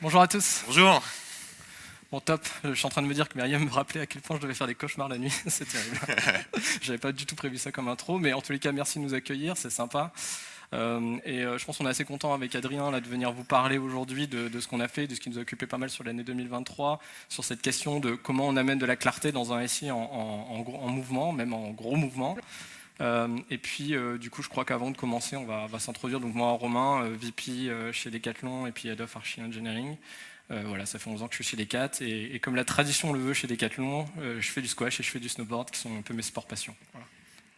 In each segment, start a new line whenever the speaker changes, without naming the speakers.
Bonjour à tous.
Bonjour.
Bon, top. Je suis en train de me dire que Myriam me rappelait à quel point je devais faire des cauchemars la nuit. C'est terrible. J'avais pas du tout prévu ça comme intro, mais en tous les cas, merci de nous accueillir, c'est sympa. Je pense qu'on est assez content avec Adrien là, de venir vous parler aujourd'hui de ce qu'on a fait, de ce qui nous a occupé pas mal sur l'année 2023, sur cette question de comment on amène de la clarté dans un SI en mouvement, même en gros mouvement. Du coup, je crois qu'avant de commencer, on va s'introduire. Donc moi, Romain, VP chez Decathlon et puis Head of Archi Engineering. Voilà, ça fait 11 ans que je suis chez Decat et comme la tradition le veut chez Decathlon, je fais du squash et je fais du snowboard qui sont un peu mes sports passions. Voilà.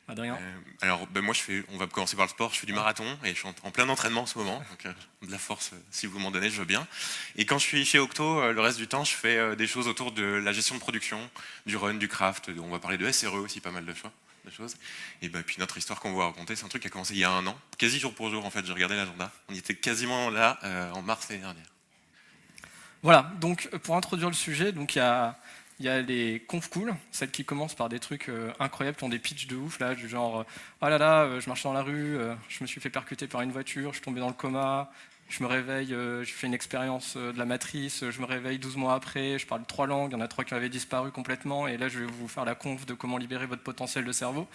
Adrien.
Moi, on va commencer par le sport. Je fais du marathon et je suis en plein entraînement en ce moment. Donc, de la force, si vous m'en donnez, je veux bien. Et quand je suis chez Octo, le reste du temps, je fais des choses autour de la gestion de production, du run, du craft. On va parler de SRE aussi, pas mal de choses. Et puis notre histoire qu'on va raconter, c'est un truc qui a commencé il y a 1 an, quasi jour pour jour en fait. J'ai regardé l'agenda. On y était quasiment là en mars l'année dernière.
Voilà, donc pour introduire le sujet, donc il y a les conf cool, celles qui commencent par des trucs incroyables, qui ont des pitchs de ouf, là, du genre oh là là, je marche dans la rue, je me suis fait percuter par une voiture, je suis tombé dans le coma, je me réveille, je fais une expérience de la matrice, je me réveille 12 mois après, je parle 3 langues, il y en a 3 qui avaient disparu complètement, et là je vais vous faire la conf de comment libérer votre potentiel de cerveau.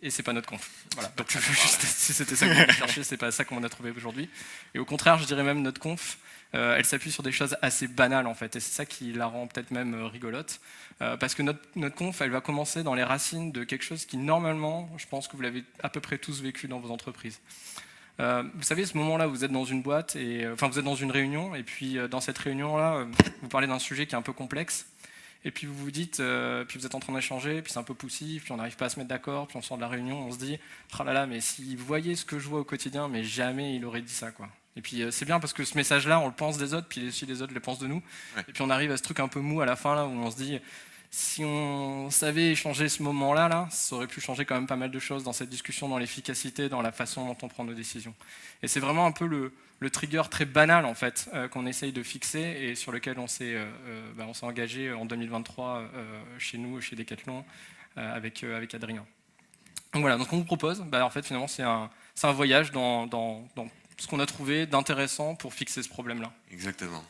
Et c'est pas notre conf. Voilà. Donc si c'était ça que vous voulez chercher, c'est pas ça qu'on a trouvé aujourd'hui. Et au contraire, je dirais même notre conf, elle s'appuie sur des choses assez banales en fait, et c'est ça qui la rend peut-être même rigolote, parce que notre conf, elle va commencer dans les racines de quelque chose qui normalement, je pense que vous l'avez à peu près tous vécu dans vos entreprises. Vous savez, ce moment-là, vous êtes dans une boîte, vous êtes dans une réunion, et puis dans cette réunion-là, vous parlez d'un sujet qui est un peu complexe. Et puis vous vous dites, puis vous êtes en train d'échanger, puis c'est un peu poussif, puis on n'arrive pas à se mettre d'accord, puis on sort de la réunion, on se dit, oh là là, mais s'il voyait ce que je vois au quotidien, mais jamais il aurait dit ça, quoi. Et puis c'est bien parce que ce message-là, on le pense des autres, puis aussi les autres le pensent de nous. Ouais. Et puis on arrive à ce truc un peu mou à la fin, là, où on se dit, si on savait échanger ce moment-là, là, ça aurait pu changer quand même pas mal de choses dans cette discussion, dans l'efficacité, dans la façon dont on prend nos décisions. Et c'est vraiment un peu le trigger très banal en fait qu'on essaye de fixer et sur lequel on s'est engagé en 2023 chez nous, chez Decathlon, avec Adrien. Donc voilà, donc on vous propose, en fait finalement c'est un voyage dans ce qu'on a trouvé d'intéressant pour fixer ce problème-là.
Exactement.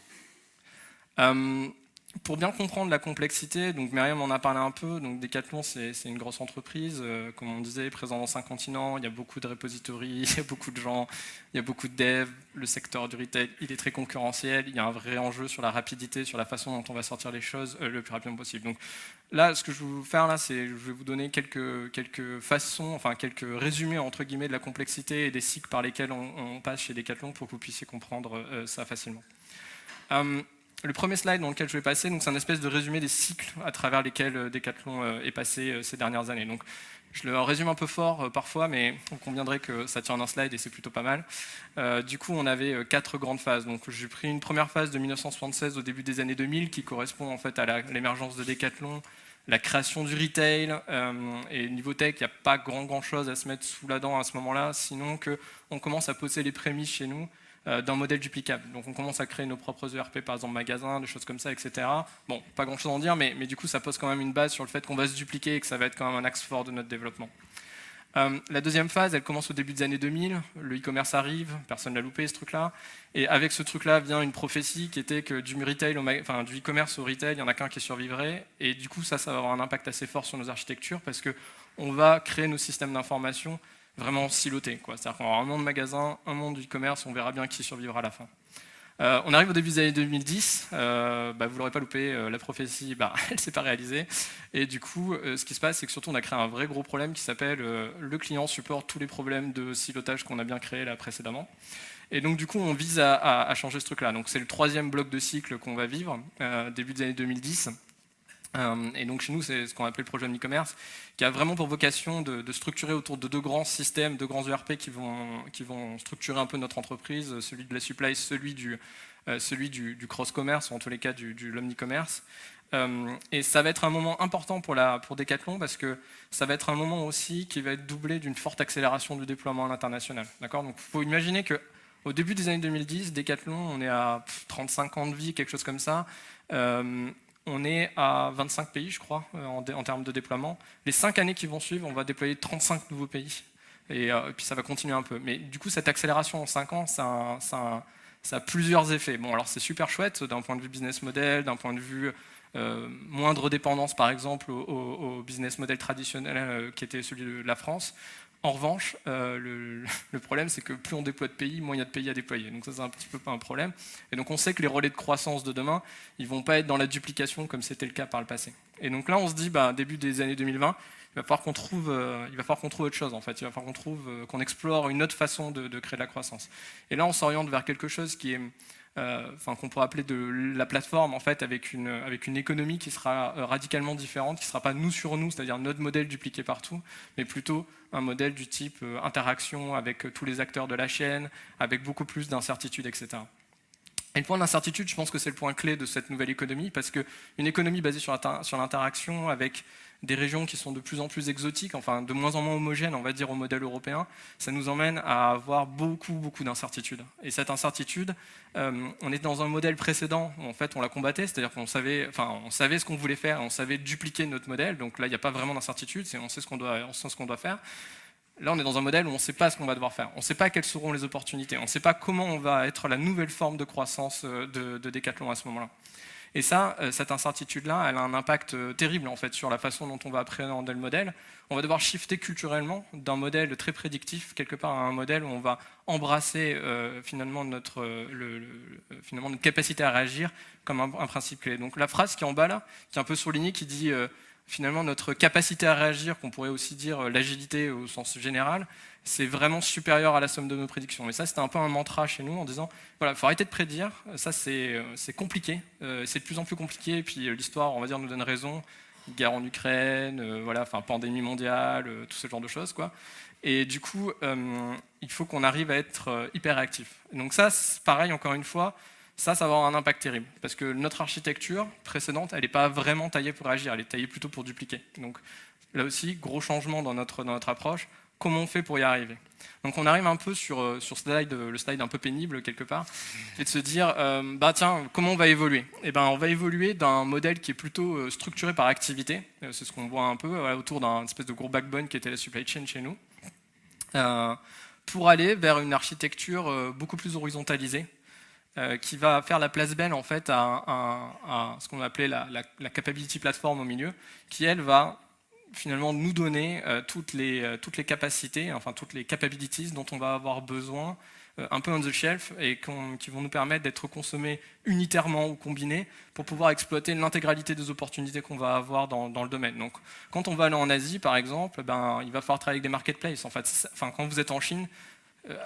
Pour bien comprendre la complexité, donc Myriam en a parlé un peu, donc Decathlon c'est une grosse entreprise, comme on disait, présent dans 5 continents, il y a beaucoup de repositories, il y a beaucoup de gens, il y a beaucoup de devs, le secteur du retail il est très concurrentiel, il y a un vrai enjeu sur la rapidité, sur la façon dont on va sortir les choses le plus rapidement possible. Donc là, ce que je vais vous faire là, c'est je vais vous donner quelques façons, enfin quelques résumés entre guillemets de la complexité et des cycles par lesquels on passe chez Decathlon pour que vous puissiez comprendre ça facilement. Le premier slide dans lequel je vais passer, c'est un espèce de résumé des cycles à travers lesquels Decathlon est passé ces dernières années. Donc, je le résume un peu fort parfois, mais on conviendrait que ça tient en un slide et c'est plutôt pas mal. Du coup, on avait 4 grandes phases. Donc, j'ai pris une première phase de 1976 au début des années 2000 qui correspond en fait à l'émergence de Decathlon, la création du retail. Et niveau tech, il n'y a pas grand chose à se mettre sous la dent à ce moment-là, sinon qu'on commence à poser les prémices chez nous d'un modèle duplicable. Donc on commence à créer nos propres ERP, par exemple magasins, des choses comme ça, etc. Bon, pas grand chose à en dire, mais du coup ça pose quand même une base sur le fait qu'on va se dupliquer et que ça va être quand même un axe fort de notre développement. La deuxième phase, elle commence au début des années 2000, le e-commerce arrive, personne ne l'a loupé ce truc-là, et avec ce truc-là vient une prophétie qui était que du e-commerce au retail, il n'y en a qu'un qui survivrait, et du coup ça va avoir un impact assez fort sur nos architectures, parce qu'on va créer nos systèmes d'information vraiment siloté, quoi. C'est-à-dire qu'on aura un monde de magasins, un monde du e-commerce, on verra bien qui survivra à la fin. On arrive au début des années 2010, vous ne l'aurez pas loupé, la prophétie, elle ne s'est pas réalisée. Et du coup, ce qui se passe, c'est que surtout on a créé un vrai gros problème qui s'appelle le client supporte tous les problèmes de silotage qu'on a bien créés là précédemment. Et donc du coup, on vise à changer ce truc-là. Donc c'est le 3e bloc de cycle qu'on va vivre, début des années 2010. Et donc chez nous, c'est ce qu'on appelle le projet de e-commerce, qui a vraiment pour vocation de structurer autour de 2 grands systèmes, 2 grands ERP qui vont structurer un peu notre entreprise, celui de la supply, celui du cross-commerce, ou en tous les cas de l'omni-commerce. Et ça va être un moment important pour Decathlon, parce que ça va être un moment aussi qui va être doublé d'une forte accélération du déploiement à l'international. D'accord ? Donc il faut imaginer qu'au début des années 2010, Decathlon, on est à 35 ans de vie, quelque chose comme ça. on est à 25 pays, je crois, en termes de déploiement. Les 5 années qui vont suivre, on va déployer 35 nouveaux pays. Et puis ça va continuer un peu. Mais du coup, cette accélération en 5 ans, ça a plusieurs effets. Bon, alors c'est super chouette d'un point de vue business model, d'un point de vue moindre dépendance, par exemple, au business model traditionnel qui était celui de la France. En revanche, le problème, c'est que plus on déploie de pays, moins il y a de pays à déployer. Donc ça, c'est un petit peu pas un problème. Et donc on sait que les relais de croissance de demain, ils vont pas être dans la duplication comme c'était le cas par le passé. Et donc là, on se dit, début des années 2020, il va falloir qu'on trouve autre chose en fait. Il va falloir qu'on explore une autre façon de créer de la croissance. Et là, on s'oriente vers quelque chose qui est qu'on pourrait appeler de la plateforme en fait, avec une économie qui sera radicalement différente, qui ne sera pas nous sur nous, c'est-à-dire notre modèle dupliqué partout, mais plutôt un modèle du type interaction avec tous les acteurs de la chaîne, avec beaucoup plus d'incertitudes, etc. Et le point d'incertitude, je pense que c'est le point clé de cette nouvelle économie, parce qu'une économie basée sur l'interaction avec des régions qui sont de plus en plus exotiques, enfin de moins en moins homogènes, on va dire, au modèle européen, ça nous emmène à avoir beaucoup d'incertitudes. Et cette incertitude, on est dans un modèle précédent où en fait on la combattait, c'est-à-dire qu'on savait, on savait ce qu'on voulait faire, on savait dupliquer notre modèle, donc là il n'y a pas vraiment d'incertitude, on sait ce qu'on doit faire. Là, on est dans un modèle où on ne sait pas ce qu'on va devoir faire. On ne sait pas quelles seront les opportunités. On ne sait pas comment on va être la nouvelle forme de croissance de Decathlon à ce moment-là. Et ça, cette incertitude-là, elle a un impact terrible en fait sur la façon dont on va appréhender le modèle. On va devoir shifter culturellement d'un modèle très prédictif quelque part à un modèle où on va embrasser finalement notre capacité à réagir comme un principe clé. Donc la phrase qui est en bas là, qui est un peu surlignée, qui dit finalement notre capacité à réagir, qu'on pourrait aussi dire l'agilité au sens général, c'est vraiment supérieur à la somme de nos prédictions. Et ça, c'était un peu un mantra chez nous en disant, voilà, il faut arrêter de prédire, ça c'est compliqué, c'est de plus en plus compliqué, et puis l'histoire, on va dire, nous donne raison, guerre en Ukraine, pandémie mondiale, tout ce genre de choses, quoi. Et du coup, il faut qu'on arrive à être hyper réactif. Donc ça, c'est pareil, encore une fois, ça va avoir un impact terrible, parce que notre architecture précédente, elle n'est pas vraiment taillée pour réagir, elle est taillée plutôt pour dupliquer. Donc là aussi, gros changement dans notre approche. Comment on fait pour y arriver? Donc on arrive un peu sur le slide un peu pénible quelque part, et de se dire, tiens, comment on va évoluer? On va évoluer d'un modèle qui est plutôt structuré par activité, c'est ce qu'on voit un peu autour d'un espèce de gros backbone qui était la supply chain chez nous, pour aller vers une architecture beaucoup plus horizontalisée, qui va faire la place belle en fait à ce qu'on va appeler la capability platform au milieu, qui elle va finalement nous donner toutes les capacités, enfin toutes les capabilities dont on va avoir besoin un peu on the shelf et qui vont nous permettre d'être consommés unitairement ou combinés pour pouvoir exploiter l'intégralité des opportunités qu'on va avoir dans le domaine. Donc quand on va aller en Asie par exemple, il va falloir travailler avec des marketplaces. En fait, quand vous êtes en Chine,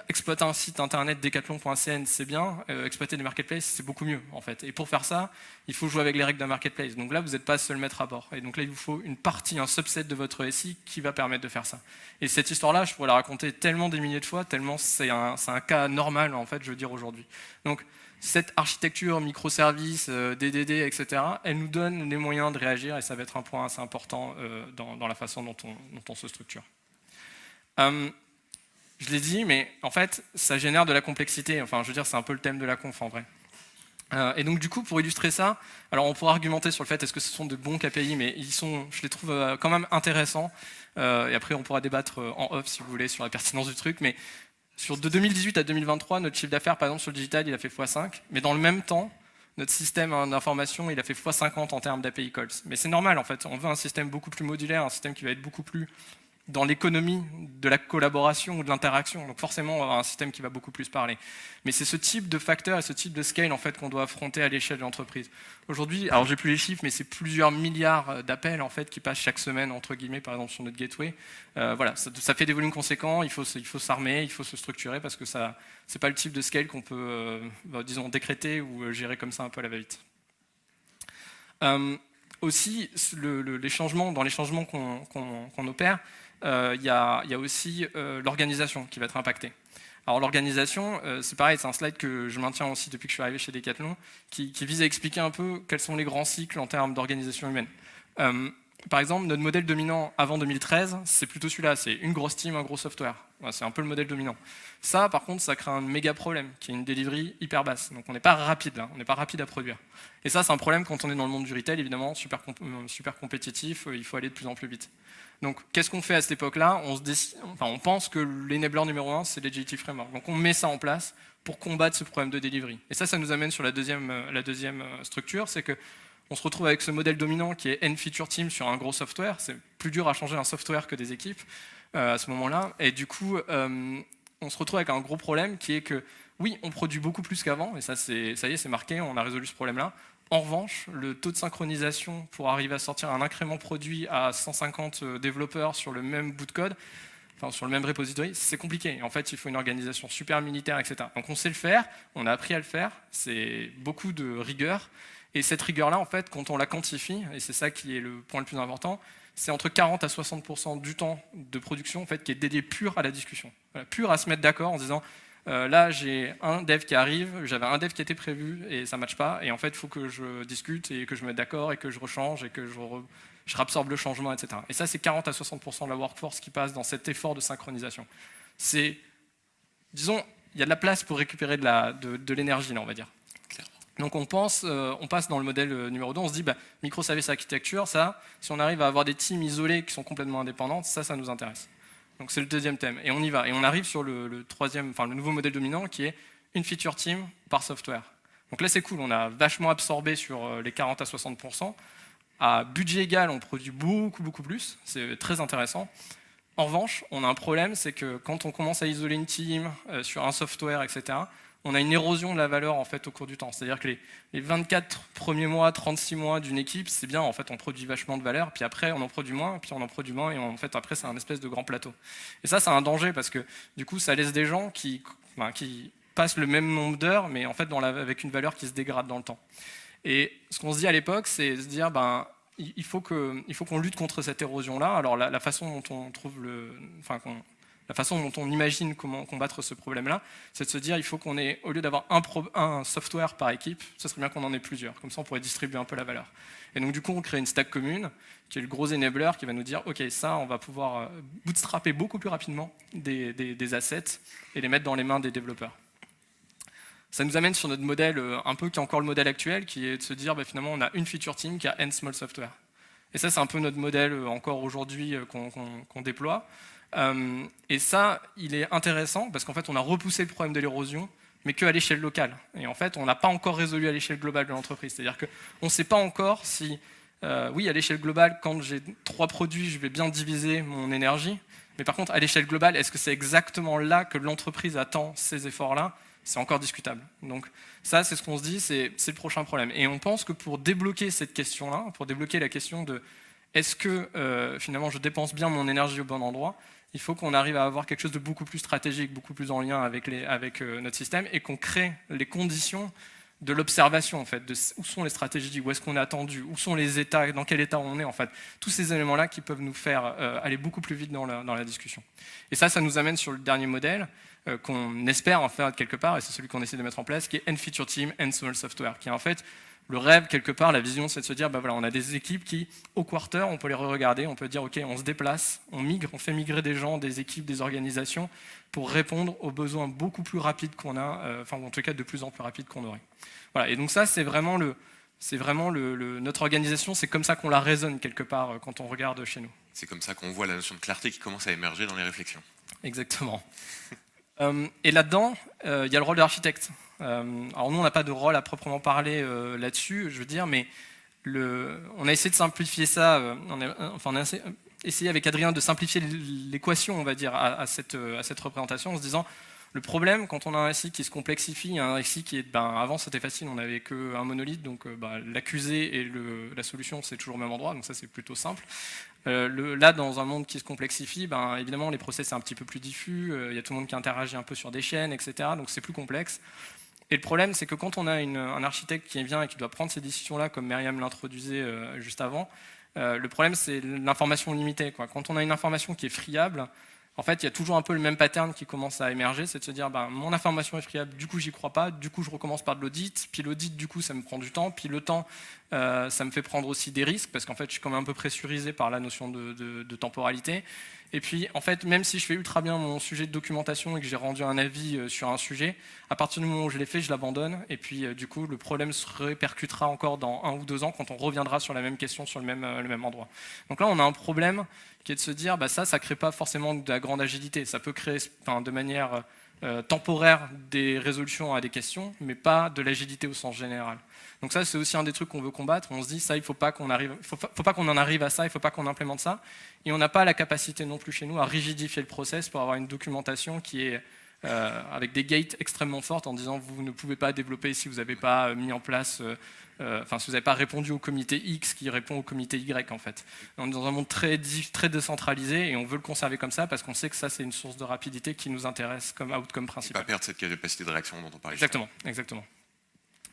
exploiter un site internet decathlon.cn, c'est bien, exploiter des marketplaces, c'est beaucoup mieux en fait. Et pour faire ça, il faut jouer avec les règles d'un marketplace. Donc là, vous n'êtes pas seul maître à bord. Et donc là, il vous faut une partie, un subset de votre SI qui va permettre de faire ça. Et cette histoire-là, je pourrais la raconter tellement des milliers de fois, tellement c'est un cas normal en fait, je veux dire aujourd'hui. Donc cette architecture, microservices, DDD, etc., elle nous donne les moyens de réagir et ça va être un point assez important dans la façon dont on se structure. Je l'ai dit, mais en fait, ça génère de la complexité. Enfin, je veux dire, c'est un peu le thème de la conf, en vrai. Et donc, du coup, pour illustrer ça, alors on pourra argumenter sur le fait est-ce que ce sont de bons KPI, mais je les trouve quand même intéressants. Et après, on pourra débattre en off, si vous voulez, sur la pertinence du truc. Mais de 2018 à 2023, notre chiffre d'affaires, par exemple, sur le digital, il a fait x5. Mais dans le même temps, notre système d'information, il a fait x50 en termes d'API calls. Mais c'est normal, en fait. On veut un système beaucoup plus modulaire, un système qui va être beaucoup plus dans l'économie de la collaboration ou de l'interaction. Donc forcément, on va avoir un système qui va beaucoup plus parler. Mais c'est ce type de facteur et ce type de scale en fait, qu'on doit affronter à l'échelle de l'entreprise. Aujourd'hui, alors j'ai plus les chiffres, mais c'est plusieurs milliards d'appels en fait, qui passent chaque semaine, entre guillemets, par exemple sur notre gateway. Voilà, ça fait des volumes conséquents, il faut s'armer, il faut se structurer, parce que ça, c'est pas le type de scale qu'on peut, disons, décréter ou gérer comme ça un peu à la va-vite. Aussi, dans les changements qu'on opère, il y a aussi l'organisation qui va être impactée. Alors l'organisation, c'est pareil, c'est un slide que je maintiens aussi depuis que je suis arrivé chez Decathlon, qui vise à expliquer un peu quels sont les grands cycles en termes d'organisation humaine. par exemple, notre modèle dominant avant 2013, c'est plutôt celui-là, c'est une grosse team, un gros software. Voilà, c'est un peu le modèle dominant. Ça, par contre, ça crée un méga problème, qui est une delivery hyper basse. Donc on n'est pas rapide là, on n'est pas rapide à produire. Et ça, c'est un problème quand on est dans le monde du retail, évidemment, super compétitif, il faut aller de plus en plus vite. Donc qu'est-ce qu'on fait à cette époque-là? On pense que l'enabler numéro 1, c'est l'Agility Framework. Donc on met ça en place pour combattre ce problème de delivery. Et ça nous amène sur la deuxième structure, c'est que on se retrouve avec ce modèle dominant qui est N-Feature Team sur un gros software. C'est plus dur à changer un software que des équipes à ce moment-là. Et du coup, on se retrouve avec un gros problème qui est que, oui, on produit beaucoup plus qu'avant, et ça y est, c'est marqué, on a résolu ce problème-là. En revanche, le taux de synchronisation pour arriver à sortir un incrément produit à 150 développeurs sur le même bout de code, enfin sur le même repository, c'est compliqué. Et en fait, il faut une organisation super militaire, etc. Donc on sait le faire, on a appris à le faire, c'est beaucoup de rigueur. Et cette rigueur-là, en fait, quand on la quantifie, et c'est ça qui est le point le plus important, c'est entre 40 à 60% du temps de production en fait, qui est dédié pur à la discussion. Voilà, pur à se mettre d'accord en disant là, j'ai un dev qui arrive, j'avais un dev qui était prévu et ça ne matche pas, et en fait, il faut que je discute et que je me mette d'accord et que je rechange et que je réabsorbe le changement, etc. Et ça, c'est 40 à 60% de la workforce qui passe dans cet effort de synchronisation. C'est, disons, il y a de la place pour récupérer de l'énergie, là, on va dire. Donc on passe dans le modèle numéro 2, on se dit microservice architecture, ça, si on arrive à avoir des teams isolés qui sont complètement indépendantes, ça nous intéresse. Donc c'est le deuxième thème, et on y va. Et on arrive sur le troisième, enfin le nouveau modèle dominant qui est une feature team par software. Donc là c'est cool, on a vachement absorbé sur les 40 à 60%. À budget égal, on produit beaucoup plus, c'est très intéressant. En revanche, on a un problème, c'est que quand on commence à isoler une team sur un software, etc., on a une érosion de la valeur en fait au cours du temps. C'est-à-dire que les 24 premiers mois, 36 mois d'une équipe, c'est bien, en fait on produit vachement de valeur, puis après on en produit moins, puis on en produit moins, et en fait après c'est un espèce de grand plateau. Et ça c'est un danger parce que du coup ça laisse des gens qui passent le même nombre d'heures, mais en fait avec une valeur qui se dégrade dans le temps. Et ce qu'on se dit à l'époque, c'est se dire il faut qu'on lutte contre cette érosion-là. Alors la façon dont on trouve la façon dont on imagine comment combattre ce problème-là, c'est de se dire il faut qu'on ait, au lieu d'avoir un software par équipe, ce serait bien qu'on en ait plusieurs. Comme ça, on pourrait distribuer un peu la valeur. Et donc, du coup, on crée une stack commune, qui est le gros enabler, qui va nous dire ok, ça, on va pouvoir bootstrapper beaucoup plus rapidement des assets et les mettre dans les mains des développeurs. Ça nous amène sur notre modèle, un peu qui est encore le modèle actuel, qui est de se dire finalement, on a une feature team qui a n small software. Et ça, c'est un peu notre modèle encore aujourd'hui qu'on déploie. Et ça, il est intéressant parce qu'en fait, on a repoussé le problème de l'érosion, mais qu'à l'échelle locale. Et en fait, on n'a pas encore résolu à l'échelle globale de l'entreprise. C'est-à-dire qu'on ne sait pas encore si, oui, à l'échelle globale, quand j'ai 3 produits, je vais bien diviser mon énergie. Mais par contre, à l'échelle globale, est-ce que c'est exactement là que l'entreprise attend ces efforts-là? C'est encore discutable. Donc ça, c'est ce qu'on se dit, c'est le prochain problème. Et on pense que pour débloquer cette question-là, pour débloquer la question de est-ce que finalement je dépense bien mon énergie au bon endroit, il faut qu'on arrive à avoir quelque chose de beaucoup plus stratégique, beaucoup plus en lien avec notre système, et qu'on crée les conditions de l'observation, en fait, de où sont les stratégies, où est-ce qu'on est attendu, où sont les états, dans quel état on est, en fait. Tous ces éléments-là qui peuvent nous faire aller beaucoup plus vite dans la discussion. Et ça nous amène sur le dernier modèle, qu'on espère en faire quelque part, et c'est celui qu'on essaie de mettre en place, qui est N-Feature Team, N-Small Software, qui est en fait le rêve, quelque part, la vision, c'est de se dire, voilà, on a des équipes qui, au quarter, on peut les re-regarder, on peut dire, ok, on se déplace, on migre, on fait migrer des gens, des équipes, des organisations, pour répondre aux besoins beaucoup plus rapides qu'on a, enfin, en tout cas, de plus en plus rapides qu'on aurait. Voilà, et donc ça, c'est vraiment notre organisation, c'est comme ça qu'on la raisonne, quelque part, quand on regarde chez nous.
C'est comme ça qu'on voit la notion de clarté qui commence à émerger dans les réflexions.
Exactement. Et là-dedans, il y a le rôle de l'architecte. Alors nous, on n'a pas de rôle à proprement parler là-dessus, je veux dire, mais on a essayé de simplifier ça, on a essayé avec Adrien de simplifier l'équation, on va dire, à cette représentation, en se disant, le problème, quand on a un récit qui se complexifie, un récit qui est, avant c'était facile, on n'avait qu'un monolithe, donc l'accusé et la solution, c'est toujours au même endroit, donc ça c'est plutôt simple. Là, dans un monde qui se complexifie, évidemment, les process c'est un petit peu plus diffus, il y a tout le monde qui interagit un peu sur des chaînes, etc., donc c'est plus complexe. Et le problème, c'est que quand on a un architecte qui vient et qui doit prendre ces décisions-là, comme Myriam l'introduisait juste avant, le problème, c'est l'information limitée, quoi. Quand on a une information qui est friable, en fait, il y a toujours un peu le même pattern qui commence à émerger, c'est de se dire, mon information est friable, du coup, j'y crois pas, du coup, je recommence par de l'audit, puis l'audit, du coup, ça me prend du temps, puis le temps, ça me fait prendre aussi des risques, parce qu'en fait, je suis quand même un peu pressurisé par la notion de temporalité. Et puis, en fait, même si je fais ultra bien mon sujet de documentation et que j'ai rendu un avis sur un sujet, à partir du moment où je l'ai fait, je l'abandonne. Et puis, du coup, le problème se répercutera encore dans 1 ou 2 ans quand on reviendra sur la même question, sur le même endroit. Donc là, on a un problème qui est de se dire, ça ne crée pas forcément de la grande agilité. Ça peut créer de manière temporaire des résolutions à des questions, mais pas de l'agilité au sens général. Donc ça, c'est aussi un des trucs qu'on veut combattre. On se dit, ça, il ne faut pas qu'on en arrive à ça, il ne faut pas qu'on implémente ça. Et on n'a pas la capacité non plus chez nous à rigidifier le process pour avoir une documentation qui est avec des gates extrêmement fortes en disant, vous ne pouvez pas développer si vous n'avez pas mis en place... si vous n'avez pas répondu au comité X qui répond au comité Y en fait. On est dans un monde très décentralisé et on veut le conserver comme ça parce qu'on sait que ça c'est une source de rapidité qui nous intéresse comme outcome principal.
Et pas perdre cette capacité de réaction dont on parlait.
Exactement.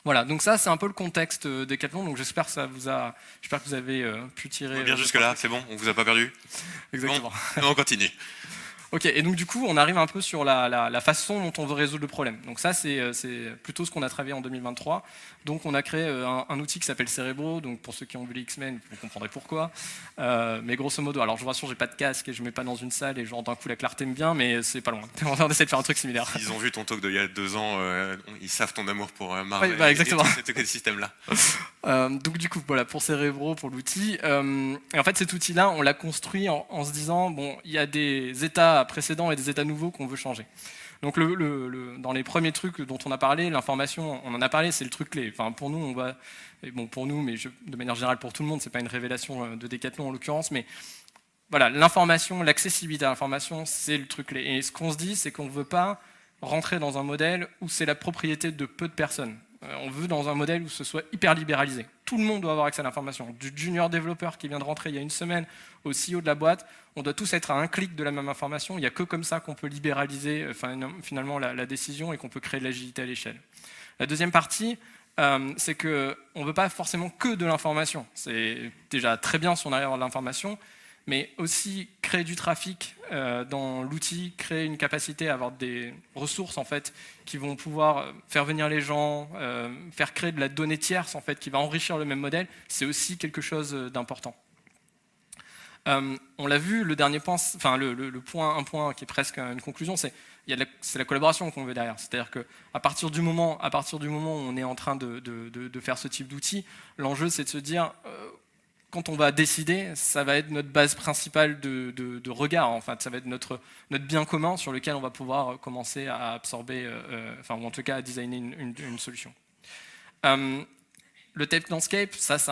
Voilà, donc ça c'est un peu le contexte Decathlon, donc j'espère que vous avez pu tirer...
Bien jusque là, c'est bon, on vous a pas perdu.
Exactement.
Bon, on continue.
Ok, et donc du coup, on arrive un peu sur la façon dont on veut résoudre le problème. Donc ça, c'est plutôt ce qu'on a travaillé en 2023. Donc on a créé un outil qui s'appelle Cerebro. Donc pour ceux qui ont vu les X-Men, vous comprendrez pourquoi. Mais grosso modo, alors je vous rassure, j'ai pas de casque et je mets pas dans une salle et genre d'un coup la clarté me vient, mais c'est pas loin. On essaie de faire un truc similaire.
Ils ont vu ton talk d'il y a 2 ans, ils savent ton amour pour Marvel.
Exactement.
Et cet écosystème-là.
Donc du coup, voilà, pour Cerebro, pour l'outil. Et en fait, cet outil-là, on l'a construit en se disant, bon, il y a des états précédents et des états nouveaux qu'on veut changer. Donc dans les premiers trucs dont on a parlé, l'information, on en a parlé, c'est le truc clé. Enfin, pour nous, pour nous, mais de manière générale pour tout le monde, c'est pas une révélation de Decathlon en l'occurrence, mais voilà, l'information, l'accessibilité à l'information, c'est le truc clé. Et ce qu'on se dit, c'est qu'on ne veut pas rentrer dans un modèle où c'est la propriété de peu de personnes. On veut dans un modèle où ce soit hyper libéralisé. Tout le monde doit avoir accès à l'information. Du junior développeur qui vient de rentrer il y a une semaine au CEO de la boîte, on doit tous être à un clic de la même information. Il n'y a que comme ça qu'on peut libéraliser finalement la décision et qu'on peut créer de l'agilité à l'échelle. La deuxième partie, c'est qu'on ne veut pas forcément que de l'information. C'est déjà très bien si on arrive à avoir de l'information, mais aussi créer du trafic dans l'outil, créer une capacité à avoir des ressources en fait, qui vont pouvoir faire venir les gens, faire créer de la donnée tierce en fait, qui va enrichir le même modèle, c'est aussi quelque chose d'important. On l'a vu, le dernier point, enfin un point qui est presque une conclusion, c'est la collaboration qu'on veut derrière. C'est-à-dire qu'à partir du moment où on est en train de faire ce type d'outil, l'enjeu c'est de se dire quand on va décider, ça va être notre base principale de regard, en fait. Ça va être notre bien commun sur lequel on va pouvoir commencer à absorber, ou en tout cas à designer une solution. Le Tape Landscape, ça c'est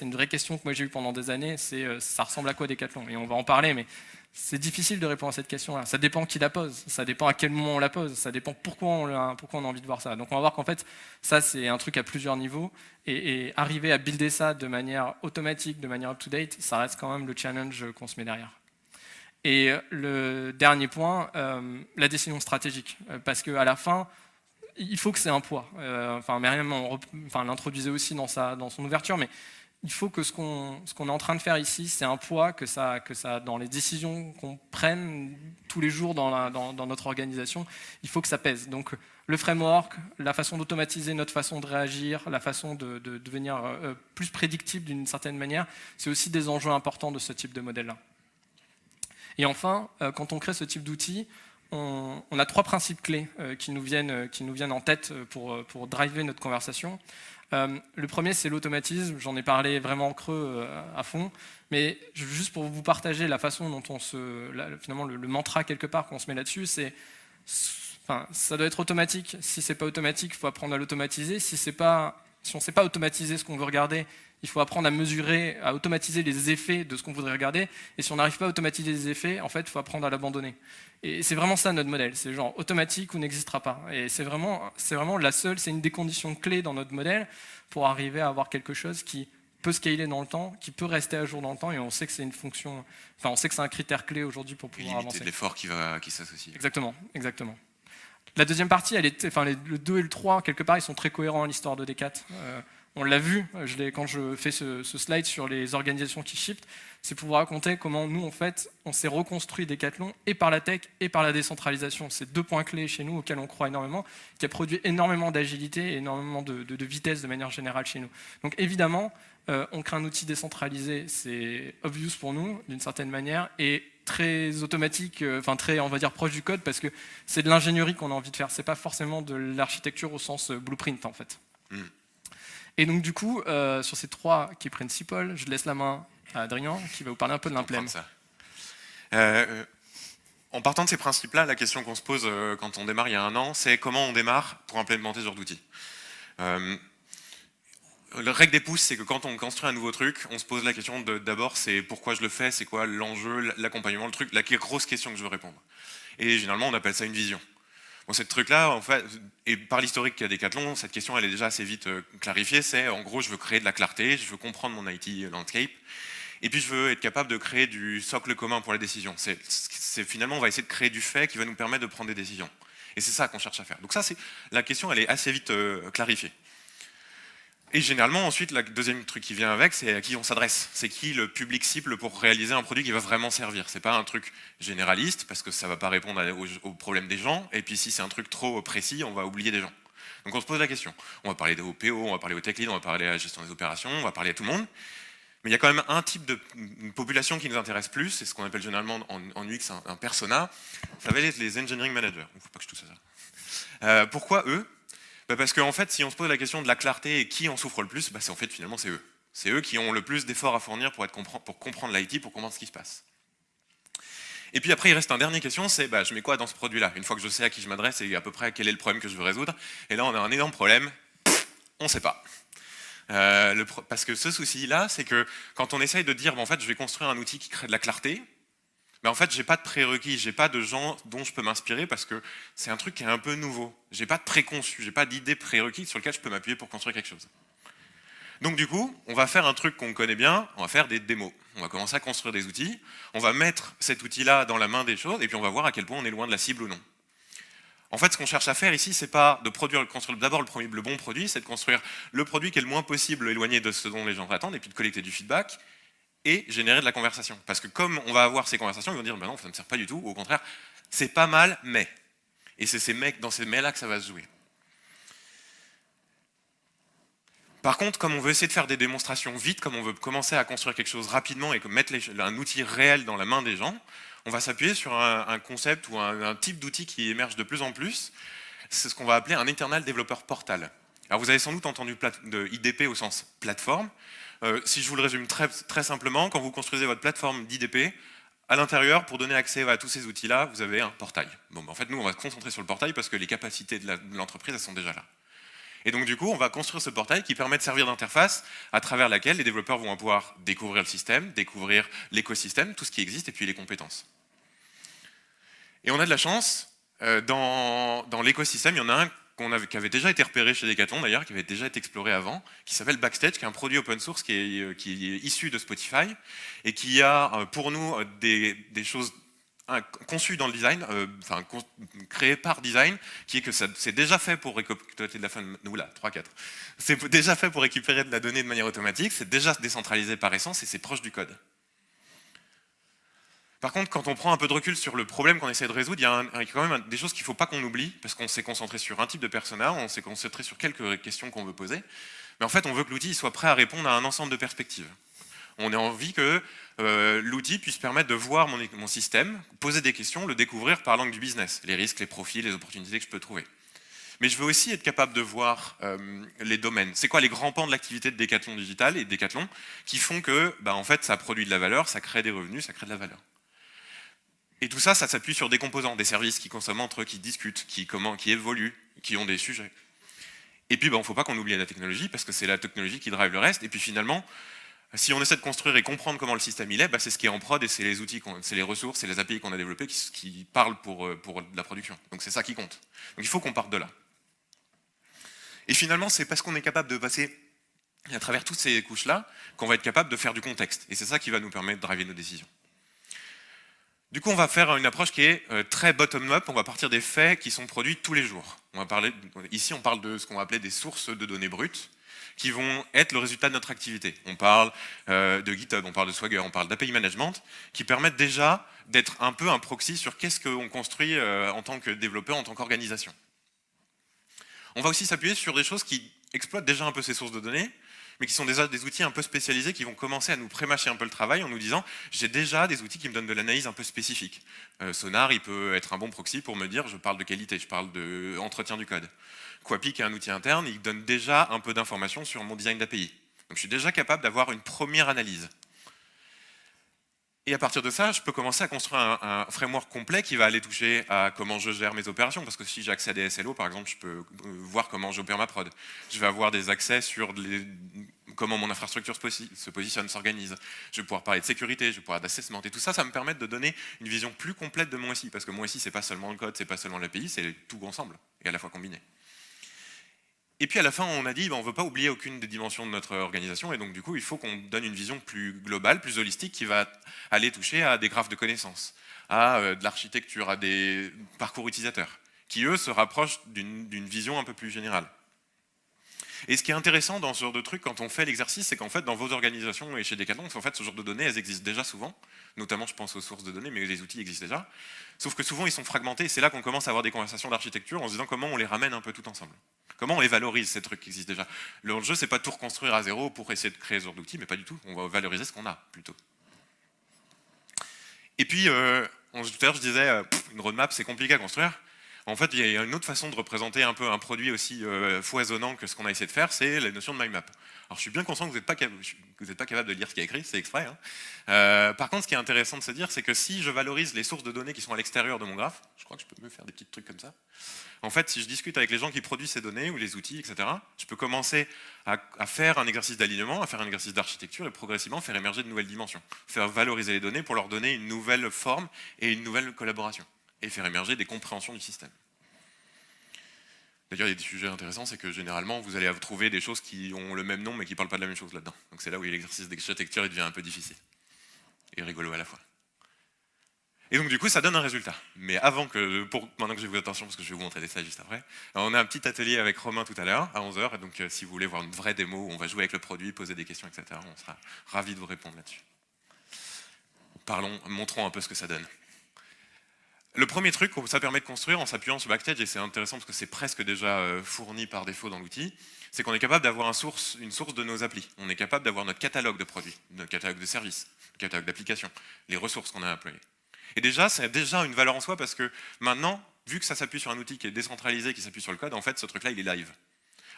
une vraie question que moi j'ai eue pendant des années, ça ressemble à quoi Decathlon? Et on va en parler, mais c'est difficile de répondre à cette question-là. Ça dépend qui la pose, ça dépend à quel moment on la pose, ça dépend pourquoi on a envie de voir ça. Donc on va voir qu'en fait, ça c'est un truc à plusieurs niveaux, et arriver à builder ça de manière automatique, de manière up-to-date, ça reste quand même le challenge qu'on se met derrière. Et le dernier point, la décision stratégique, parce qu'à la fin, il faut que c'est un poids. Myriam l'introduisait aussi dans son ouverture, mais il faut que ce qu'on est en train de faire ici, c'est un poids que ça dans les décisions qu'on prenne tous les jours dans notre organisation, il faut que ça pèse. Donc le framework, la façon d'automatiser notre façon de réagir, la façon de devenir plus prédictible d'une certaine manière, c'est aussi des enjeux importants de ce type de modèle-là. Et enfin, quand on crée ce type d'outils, on a 3 principes clés qui nous viennent en tête pour driver notre conversation. Le premier, c'est l'automatisme. J'en ai parlé vraiment en creux à fond, mais juste pour vous partager la façon dont finalement le mantra quelque part qu'on se met là-dessus, ça doit être automatique. Si c'est pas automatique, il faut apprendre à l'automatiser. Si on ne sait pas automatiser ce qu'on veut regarder, il faut apprendre à mesurer, à automatiser les effets de ce qu'on voudrait regarder. Et si on n'arrive pas à automatiser les effets, en fait, il faut apprendre à l'abandonner. Et c'est vraiment ça notre modèle. C'est genre automatique ou n'existera pas. Et c'est vraiment c'est une des conditions clés dans notre modèle pour arriver à avoir quelque chose qui peut scaler dans le temps, qui peut rester à jour dans le temps. Et on sait que c'est une fonction, on sait que c'est un critère clé aujourd'hui pour pouvoir avancer.
Limiter l'effort qui s'associe.
Exactement. La deuxième partie, le 2 et le 3, quelque part, ils sont très cohérents à l'histoire de Decat. on l'a vu, quand je fais ce slide sur les organisations qui shiftent, c'est pour vous raconter comment nous, en fait, on s'est reconstruit Decathlon et par la tech et par la décentralisation. C'est 2 points clés chez nous auxquels on croit énormément, qui a produit énormément d'agilité et énormément de vitesse de manière générale chez nous. Donc évidemment, on crée un outil décentralisé, c'est obvious pour nous, d'une certaine manière, et très automatique, très, on va dire, proche du code, parce que c'est de l'ingénierie qu'on a envie de faire. C'est pas forcément de l'architecture au sens blueprint, en fait. Et donc du coup, sur ces 3 key principles, je laisse la main à Adrien qui va vous parler un peu de l'implème.
En partant de ces principes-là, la question qu'on se pose quand on démarre il y a 1 an, c'est comment on démarre pour implémenter ce genre d'outils. La règle des pouces, c'est que quand on construit un nouveau truc, on se pose la question d'abord, c'est pourquoi je le fais, c'est quoi l'enjeu, l'accompagnement, le truc, la grosse question que je veux répondre. Et généralement, on appelle ça une vision. Bon, ce truc-là, en fait, et par l'historique qu'il y a Decathlon, cette question, elle est déjà assez vite clarifiée. C'est, en gros, je veux créer de la clarté, je veux comprendre mon IT landscape, et puis je veux être capable de créer du socle commun pour les décisions. Finalement, on va essayer de créer du fait qui va nous permettre de prendre des décisions. Et c'est ça qu'on cherche à faire. Donc ça, la question, elle est assez vite clarifiée. Et généralement, ensuite, le deuxième truc qui vient avec, c'est à qui on s'adresse. C'est qui le public cible pour réaliser un produit qui va vraiment servir. C'est pas un truc généraliste, parce que ça va pas répondre aux problèmes des gens, et puis si c'est un truc trop précis, on va oublier des gens. Donc on se pose la question. On va parler aux PO, on va parler aux tech leads, on va parler à la gestion des opérations, on va parler à tout le monde. Mais il y a quand même un type de population qui nous intéresse plus, c'est ce qu'on appelle généralement en UX un persona, ça va être les engineering managers. Il ne faut pas que je touche à ça. Pourquoi eux ? Parce qu'en fait, si on se pose la question de la clarté et qui en souffre le plus, c'est en fait finalement c'est eux. C'est eux qui ont le plus d'efforts à fournir pour comprendre l'IT, pour comprendre ce qui se passe. Et puis après, il reste une dernière question, c'est je mets quoi dans ce produit-là? Une fois que je sais à qui je m'adresse et à peu près quel est le problème que je veux résoudre, et là on a un énorme problème, on ne sait pas. Parce que ce souci-là, c'est que quand on essaye de dire, en fait, je vais construire un outil qui crée de la clarté, en fait, j'ai pas de prérequis, j'ai pas de gens dont je peux m'inspirer parce que c'est un truc qui est un peu nouveau. J'ai pas de préconçu, j'ai pas d'idée prérequis sur lequel je peux m'appuyer pour construire quelque chose. Donc du coup, on va faire un truc qu'on connaît bien, on va faire des démos. On va commencer à construire des outils, on va mettre cet outil-là dans la main des choses et puis on va voir à quel point on est loin de la cible ou non. En fait, ce qu'on cherche à faire ici, c'est pas de construire d'abord le bon produit, c'est de construire le produit qui est le moins possible éloigné de ce dont les gens attendent et puis de collecter du feedback et générer de la conversation. Parce que comme on va avoir ces conversations, ils vont dire non, ça ne me sert pas du tout, ou au contraire, c'est pas mal, mais. Et c'est dans ces mais-là que ça va se jouer. Par contre, comme on veut essayer de faire des démonstrations vite, comme on veut commencer à construire quelque chose rapidement et mettre un outil réel dans la main des gens, on va s'appuyer sur un concept ou un type d'outil qui émerge de plus en plus. C'est ce qu'on va appeler un Internal Developer Portal. Alors vous avez sans doute entendu de IDP au sens plateforme. Si je vous le résume très simplement, quand vous construisez votre plateforme d'IDP, à l'intérieur, pour donner accès à tous ces outils-là, vous avez un portail. En fait, nous, on va se concentrer sur le portail parce que les capacités de l'entreprise, elles sont déjà là. Et donc, du coup, on va construire ce portail qui permet de servir d'interface à travers laquelle les développeurs vont pouvoir découvrir le système, découvrir l'écosystème, tout ce qui existe, et puis les compétences. Et on a de la chance, dans l'écosystème, il y en a un qui avait déjà été repéré chez Decathlon d'ailleurs, qui avait déjà été exploré avant, qui s'appelle Backstage, qui est un produit open source qui est issu de Spotify et qui a pour nous des choses conçues dans le design, créées par design, qui est que c'est déjà fait pour récupérer de la oula, 3-4. C'est déjà fait pour récupérer de la donnée de manière automatique, c'est déjà décentralisé par essence et c'est proche du code. Par contre, quand on prend un peu de recul sur le problème qu'on essaie de résoudre, il y a quand même des choses qu'il ne faut pas qu'on oublie, parce qu'on s'est concentré sur un type de persona, on s'est concentré sur quelques questions qu'on veut poser, mais en fait, on veut que l'outil soit prêt à répondre à un ensemble de perspectives. On a envie que l'outil puisse permettre de voir mon système, poser des questions, le découvrir par l'angle du business, les risques, les profits, les opportunités que je peux trouver. Mais je veux aussi être capable de voir les domaines. C'est quoi les grands pans de l'activité de Decathlon Digital et de Decathlon qui font que, en fait, ça produit de la valeur, ça crée des revenus, ça crée de la valeur. Et tout ça, ça s'appuie sur des composants, des services qui consomment entre eux, qui discutent, qui évoluent, qui ont des sujets. Et puis, il ne faut pas qu'on oublie la technologie, parce que c'est la technologie qui drive le reste. Et puis finalement, si on essaie de construire et comprendre comment le système il est, c'est ce qui est en prod et c'est les outils, c'est les ressources, c'est les API qu'on a développées qui parlent pour la production. Donc c'est ça qui compte. Donc il faut qu'on parte de là. Et finalement, c'est parce qu'on est capable de passer à travers toutes ces couches-là qu'on va être capable de faire du contexte. Et c'est ça qui va nous permettre de driver nos décisions. Du coup, on va faire une approche qui est très bottom-up. On va partir des faits qui sont produits tous les jours. Ici, on parle de ce qu'on va appeler des sources de données brutes, qui vont être le résultat de notre activité. On parle de GitHub, on parle de Swagger, on parle d'API Management, qui permettent déjà d'être un peu un proxy sur qu'est-ce qu'on construit en tant que développeur, en tant qu'organisation. On va aussi s'appuyer sur des choses qui exploitent déjà un peu ces sources de données, mais qui sont déjà des outils un peu spécialisés qui vont commencer à nous prémâcher un peu le travail en nous disant j'ai déjà des outils qui me donnent de l'analyse un peu spécifique. Sonar, il peut être un bon proxy pour me dire je parle de qualité, je parle d'entretien du code. Quapi, qui est un outil interne, il donne déjà un peu d'informations sur mon design d'API. Donc je suis déjà capable d'avoir une première analyse. Et à partir de ça, je peux commencer à construire un framework complet qui va aller toucher à comment je gère mes opérations. Parce que si j'ai accès à des SLO, par exemple, je peux voir comment j'opère ma prod. Je vais avoir des accès sur comment mon infrastructure se positionne, s'organise. Je vais pouvoir parler de sécurité, je vais pouvoir d'assessment. Et tout ça, ça me permet de donner une vision plus complète de mon SI. Parce que mon SI, c'est pas seulement le code, c'est pas seulement l'API, c'est tout ensemble et à la fois combiné. Et puis à la fin, on a dit on ne veut pas oublier aucune des dimensions de notre organisation, et donc du coup, il faut qu'on donne une vision plus globale, plus holistique, qui va aller toucher à des graphes de connaissances, à de l'architecture, à des parcours utilisateurs, qui eux se rapprochent d'une vision un peu plus générale. Et ce qui est intéressant dans ce genre de truc, quand on fait l'exercice, c'est qu'en fait, dans vos organisations et chez Decathlon, en fait, ce genre de données, elles existent déjà souvent, notamment je pense aux sources de données, mais les outils existent déjà, sauf que souvent ils sont fragmentés, et c'est là qu'on commence à avoir des conversations d'architecture en se disant comment on les ramène un peu tout ensemble. Comment on les valorise, ces trucs qui existent déjà. L'enjeu, c'est pas de tout reconstruire à zéro pour essayer de créer ce genre d'outils, mais pas du tout, on va valoriser ce qu'on a, plutôt. Et puis, tout à l'heure, je disais, une roadmap, c'est compliqué à construire. En fait, il y a une autre façon de représenter un peu un produit aussi foisonnant que ce qu'on a essayé de faire, c'est la notion de mind map. Alors, je suis bien conscient que vous n'êtes pas capable de lire ce qui est écrit, c'est exprès. Hein. Par contre, ce qui est intéressant de se dire, c'est que si je valorise les sources de données qui sont à l'extérieur de mon graphe, je crois que je peux mieux faire des petits trucs comme ça. En fait, si je discute avec les gens qui produisent ces données ou les outils, etc., je peux commencer à faire un exercice d'alignement, à faire un exercice d'architecture et progressivement faire émerger de nouvelles dimensions. Faire valoriser les données pour leur donner une nouvelle forme et une nouvelle collaboration. Et faire émerger des compréhensions du système. D'ailleurs, il y a des sujets intéressants, c'est que généralement, vous allez trouver des choses qui ont le même nom, mais qui ne parlent pas de la même chose là-dedans. Donc c'est là où l'exercice d'architecture devient un peu difficile. Et rigolo à la fois. Et donc du coup, ça donne un résultat. Mais maintenant que j'ai vos attention, parce que je vais vous montrer des slides juste après, on a un petit atelier avec Romain tout à l'heure, à 11h, et donc si vous voulez voir une vraie démo, où on va jouer avec le produit, poser des questions, etc., on sera ravis de vous répondre là-dessus. Montrons un peu ce que ça donne. Le premier truc, ça permet de construire en s'appuyant sur Backstage, et c'est intéressant parce que c'est presque déjà fourni par défaut dans l'outil, c'est qu'on est capable d'avoir une source de nos applis. On est capable d'avoir notre catalogue de produits, notre catalogue de services, notre catalogue d'applications, les ressources qu'on a employées. Et déjà, c'est déjà une valeur en soi parce que maintenant, vu que ça s'appuie sur un outil qui est décentralisé, qui s'appuie sur le code, en fait, ce truc-là, il est live.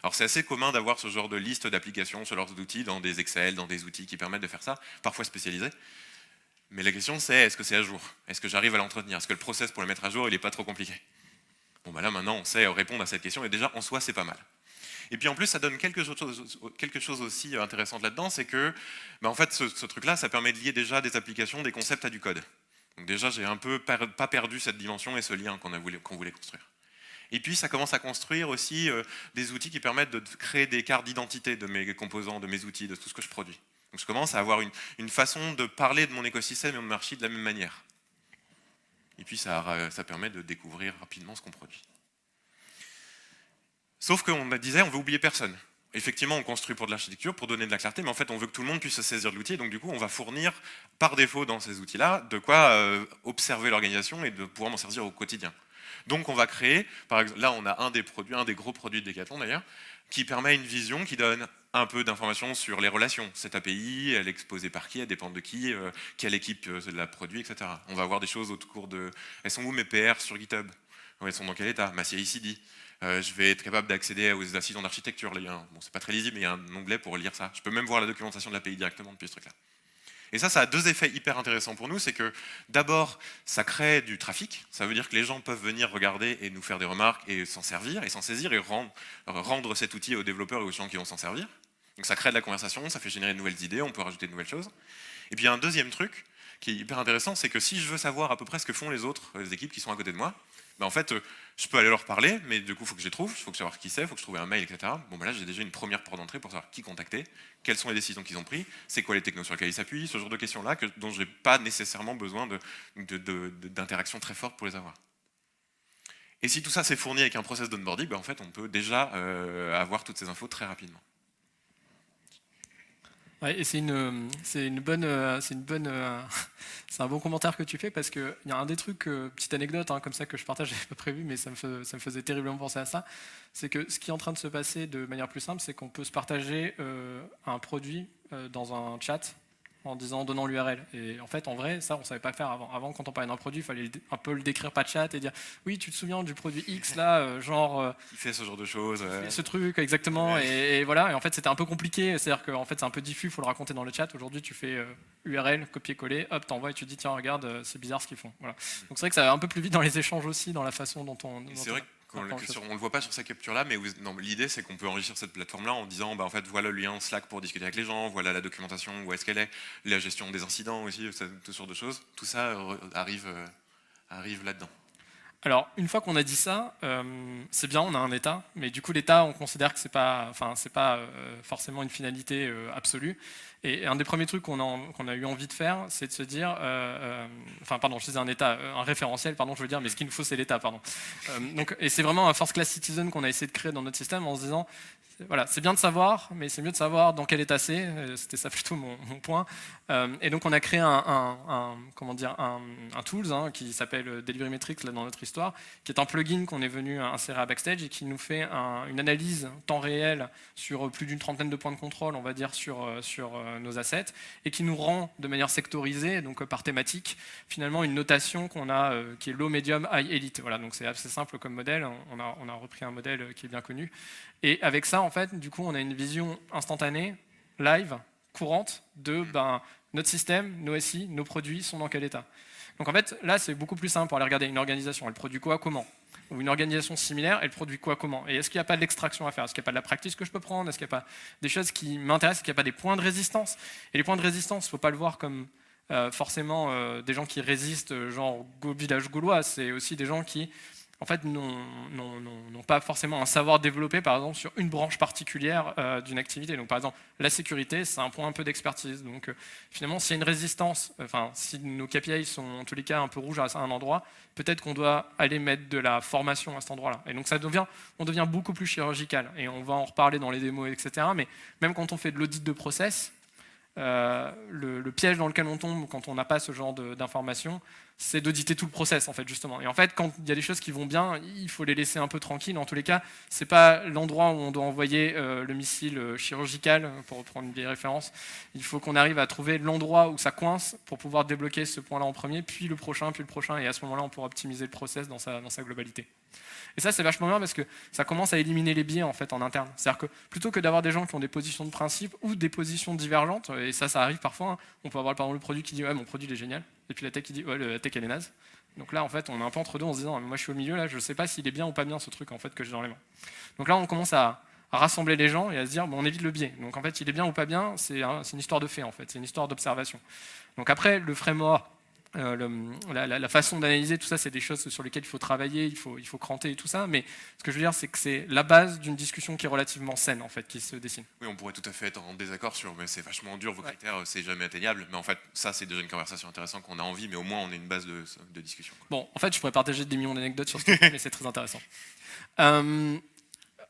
Alors c'est assez commun d'avoir ce genre de liste d'applications, ce genre d'outils dans des Excel, dans des outils qui permettent de faire ça, parfois spécialisés. Mais la question c'est, est-ce que c'est à jour? Est-ce que j'arrive à l'entretenir? Est-ce que le process pour le mettre à jour, il n'est pas trop compliqué? Bon bah là maintenant on sait répondre à cette question et déjà en soi c'est pas mal. Et puis en plus ça donne quelque chose aussi intéressant là-dedans, c'est que en fait ce truc-là ça permet de lier déjà des applications, des concepts à du code. Donc déjà j'ai un peu pas perdu cette dimension et ce lien qu'on voulait construire. Et puis ça commence à construire aussi des outils qui permettent de créer des cartes d'identité de mes composants, de mes outils, de tout ce que je produis. Donc je commence à avoir une façon de parler de mon écosystème et de mon archi de la même manière. Et puis ça permet de découvrir rapidement ce qu'on produit. Sauf qu'on disait, on veut oublier personne. Effectivement, on construit pour de l'architecture, pour donner de la clarté, mais en fait, on veut que tout le monde puisse se saisir de l'outil, et donc du coup, on va fournir, par défaut dans ces outils-là, de quoi observer l'organisation et de pouvoir m'en servir au quotidien. Donc on va créer, par exemple, là on a un des gros produits de Decathlon d'ailleurs, qui permet une vision qui donne un peu d'informations sur les relations. Cette API, elle est exposée par qui, elle dépend de qui, quelle équipe la produit, etc. On va avoir des choses autour de, elles sont où mes PR sur GitHub? Elles sont dans quel état? Ma CI/CD. Je vais être capable d'accéder aux décisions d'architecture. Bon, c'est pas très lisible, mais il y a un onglet pour lire ça. Je peux même voir la documentation de l'API directement depuis ce truc-là. Et ça a deux effets hyper intéressants pour nous, c'est que d'abord, ça crée du trafic, ça veut dire que les gens peuvent venir regarder et nous faire des remarques et s'en servir, et s'en saisir, et rendre cet outil aux développeurs et aux gens qui vont s'en servir. Donc ça crée de la conversation, ça fait générer de nouvelles idées, on peut rajouter de nouvelles choses. Et puis il y a un deuxième truc qui est hyper intéressant, c'est que si je veux savoir à peu près ce que font les autres, les équipes qui sont à côté de moi, en fait, je peux aller leur parler, mais du coup, il faut que je les trouve, il faut que je sache qui c'est, il faut que je trouve un mail, etc. Bon, là, j'ai déjà une première porte d'entrée pour savoir qui contacter, quelles sont les décisions qu'ils ont prises, c'est quoi les technos sur lesquels ils s'appuient, ce genre de questions-là dont je n'ai pas nécessairement besoin d'interaction très forte pour les avoir. Et si tout ça c'est fourni avec un process d'onboarding, en fait, on peut déjà avoir toutes ces infos très rapidement.
Ouais, et c'est un bon commentaire que tu fais parce qu'il y a un des trucs, petite anecdote comme ça que je partage, j'avais pas prévu, mais ça me faisait terriblement penser à ça. C'est que ce qui est en train de se passer de manière plus simple, c'est qu'on peut se partager un produit dans un chat en donnant l'URL. Et en fait, en vrai, ça, on savait pas faire avant. Avant, quand on parlait d'un produit, il fallait un peu le décrire par chat et dire oui, tu te souviens du produit X là,
Il fait ce genre de choses.
ce truc exactement. Et voilà. Et en fait, c'était un peu compliqué. C'est-à-dire qu'en fait, c'est un peu diffus. Il faut le raconter dans le chat. Aujourd'hui, tu fais URL, copier-coller, hop, t'envoies et tu dis tiens, regarde, c'est bizarre ce qu'ils font. Voilà. Donc c'est vrai que ça va un peu plus vite dans les échanges aussi, dans la façon dont on.
C'est vrai qu'on ne le voit pas sur cette capture-là, mais l'idée c'est qu'on peut enrichir cette plateforme-là en disant en fait voilà le lien Slack pour discuter avec les gens, voilà la documentation, où est-ce qu'elle est, la gestion des incidents aussi, tout sorte de choses. Tout ça arrive là-dedans.
Alors, une fois qu'on a dit ça, c'est bien, on a un État, mais du coup, l'État, on considère que c'est pas forcément une finalité absolue. Et un des premiers trucs qu'on a eu envie de faire, c'est de se dire, je disais un État, un référentiel, je veux dire, mais ce qu'il nous faut, c'est l'État, pardon. Et c'est vraiment un first class citizen qu'on a essayé de créer dans notre système en se disant, voilà, c'est bien de savoir, mais c'est mieux de savoir dans quel état c'est. C'était ça plutôt mon point. Et donc on a créé un tools qui s'appelle Delivery Metrics là, dans notre histoire, qui est un plugin qu'on est venu insérer à Backstage et qui nous fait une analyse temps réel sur plus d'une trentaine de points de contrôle, on va dire, sur nos assets, et qui nous rend de manière sectorisée, donc par thématique, finalement une notation qu'on a qui est low, medium, high, elite. Voilà, donc c'est assez simple comme modèle. On a repris un modèle qui est bien connu. Et avec ça, en fait, du coup, on a une vision instantanée, live, courante, de notre système, nos SI, nos produits sont dans quel état. Donc en fait, là, c'est beaucoup plus simple pour aller regarder une organisation, elle produit quoi, comment. Ou une organisation similaire, elle produit quoi, comment. Et est-ce qu'il n'y a pas de l'extraction à faire? Est-ce qu'il n'y a pas de la practice que je peux prendre? Est-ce qu'il n'y a pas des choses qui m'intéressent? Est-ce qu'il n'y a pas des points de résistance? Et les points de résistance, il ne faut pas le voir comme forcément des gens qui résistent, genre village gaulois. C'est aussi des gens qui en fait, n'ont pas forcément un savoir développé, par exemple, sur une branche particulière d'une activité. Donc, par exemple, la sécurité, c'est un point un peu d'expertise. Donc, finalement, s'il y a une résistance, si nos KPI sont en tous les cas un peu rouges à un endroit, peut-être qu'on doit aller mettre de la formation à cet endroit-là. Et donc, on devient beaucoup plus chirurgical. Et on va en reparler dans les démos, etc. Mais même quand on fait de l'audit de process, le piège dans lequel on tombe quand on n'a pas ce genre d'informations, c'est d'auditer tout le process, en fait, justement. Et en fait, quand il y a des choses qui vont bien, il faut les laisser un peu tranquilles. En tous les cas, c'est pas l'endroit où on doit envoyer le missile chirurgical, pour reprendre une vieille référence. Il faut qu'on arrive à trouver l'endroit où ça coince pour pouvoir débloquer ce point-là en premier, puis le prochain, et à ce moment-là, on pourra optimiser le process dans sa globalité. Et ça, c'est vachement bien parce que ça commence à éliminer les biais en fait en interne. C'est-à-dire que plutôt que d'avoir des gens qui ont des positions de principe ou des positions divergentes, et ça arrive parfois, on peut avoir par exemple le produit qui dit ouais, mon produit il est génial, et puis la tech qui dit ouais, la tech elle est naze. Donc là en fait on est un peu entre deux en se disant moi je suis au milieu là, je ne sais pas s'il est bien ou pas bien ce truc en fait que j'ai dans les mains. Donc là on commence à rassembler les gens et à se dire bon, on évite le biais. Donc en fait il est bien ou pas bien, c'est une histoire de fait en fait, c'est une histoire d'observation. Donc après le framework, la façon d'analyser tout ça, c'est des choses sur lesquelles il faut travailler, il faut cranter et tout ça, mais ce que je veux dire, c'est que c'est la base d'une discussion qui est relativement saine, en fait, qui se dessine.
Oui, on pourrait tout à fait être en désaccord sur, mais c'est vachement dur, vos critères, c'est jamais atteignable, mais en fait, ça, c'est déjà une conversation intéressante qu'on a envie, mais au moins, on a une base de discussion.
Bon, en fait, je pourrais partager des millions d'anecdotes sur ce truc, mais c'est très intéressant.